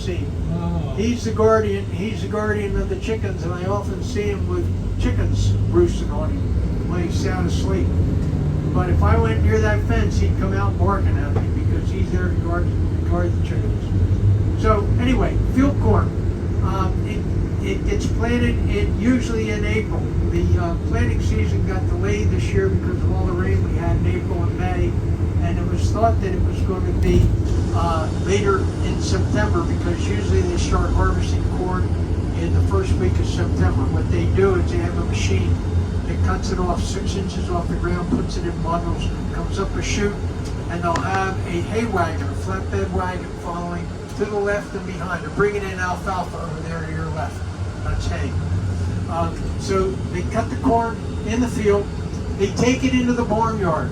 see. Oh. He's the guardian of the chickens, and I often see him with chickens roosting on him when he's sound asleep. But if I went near that fence, he'd come out barking at me because he's there to guard the chickens. So anyway, field corn. It gets planted usually in April. The planting season got delayed this year because of all the rain we had in April and May, and it was thought that it was going to be later in September because usually they start harvesting corn in the first week of September. What they do is they have a machine that cuts it off 6 inches off the ground, puts it in bundles, comes up a chute, and they'll have a hay wagon, a flatbed wagon following to the left and behind. They're bringing in alfalfa over there to your left. That's hay. So they cut the corn in the field, they take it into the barnyard,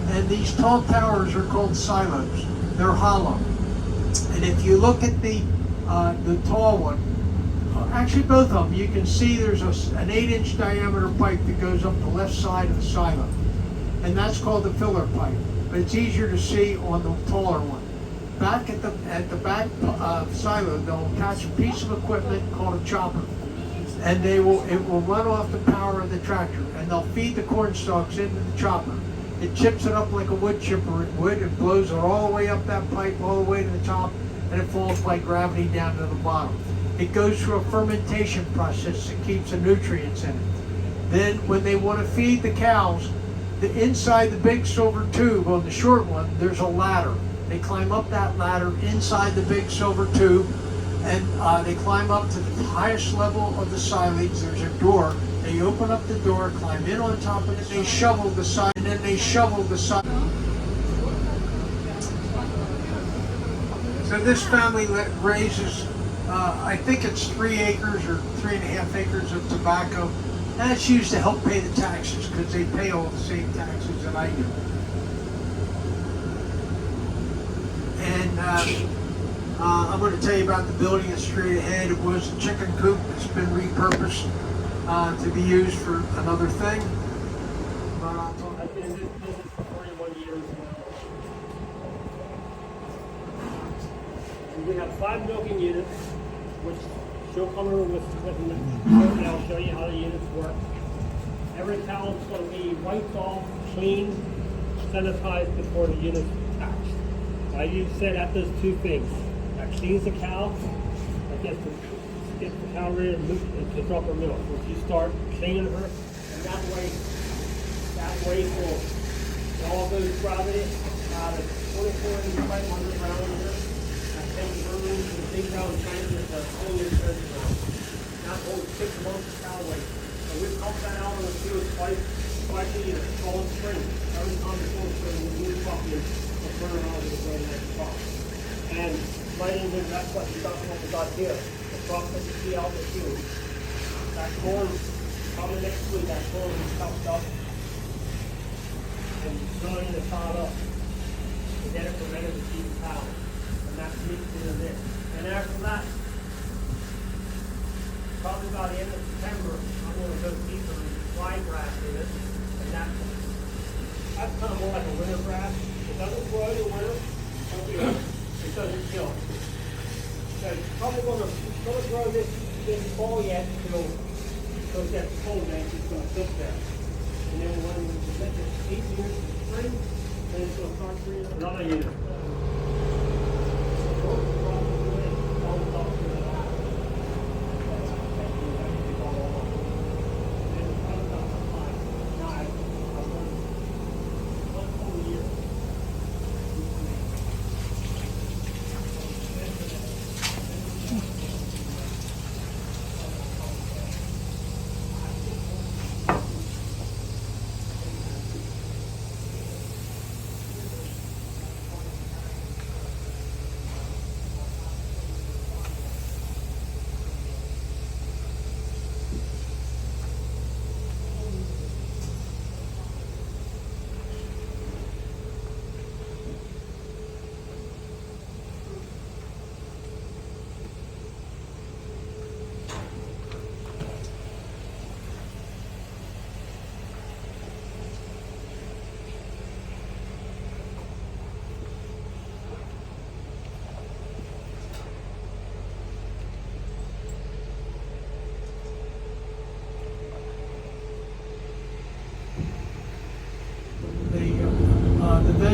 and these tall towers are called silos. They're hollow. And if you look at the tall one, actually both of them, you can see there's an 8-inch diameter pipe that goes up the left side of the silo. And that's called the filler pipe. But it's easier to see on the taller one. Back at the back silo, they'll attach a piece of equipment called a chopper, and it will run off the power of the tractor, and they'll feed the corn stalks into the chopper. It chips it up like a wood chipper would. It blows it all the way up that pipe, all the way to the top, and it falls by gravity down to the bottom. It goes through a fermentation process that keeps the nutrients in it. Then, when they want to feed the cows, inside the big silver tube on the short one, there's a ladder. They climb up that ladder inside the big silver tube, and they climb up to the highest level of the silage. There's a door. They open up the door, climb in on top of it, they shovel the side, and then they shovel the side. So this family raises, I think it's 3 acres or 3.5 acres of tobacco. That's used to help pay the taxes because they pay all the same taxes that I do. And I'm going to tell you about the building that's straight ahead. It was a chicken coop that's been repurposed to be used for another thing. But I'll talk. I've been in this business for 41 years now. We have 5 milking units, which she'll come over with me, and I'll show you how the units work. Every cow is going to be wiped off, cleaned, sanitized before the unit's hatched. I use said that does 2 things. That cleans the cow, that gets the cow ready to drop her milk. Once you start cleaning her, and that way it all goes gravity out of 24-inch pipe underground here. That takes her into the big round tank with a whole new surge around. That holds 6 months of cow weight. And we pump that out on the field twice a year, fall and spring. Every time before spring, we move puppy and turn around to the way next crop. And right in there, that's what we got here. The crop that you see out in the field. That corn, probably next week, that corn is chopped up and drying the sod up to get it fermented to feed the cow. And that's mixed into this. And after that, probably by the end of September, I'm going to go deeper and fly grass in it. And that's kind of more like a winter grass. It doesn't grow in the winter, it doesn't kill. So it's probably going to grow this fall yet till it gets cold, then it's going to sit there. And then when we get to 8 years in spring, then it's going to start breeding another unit.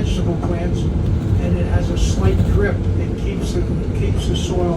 vegetable plants, and it has a slight drip. It keeps the soil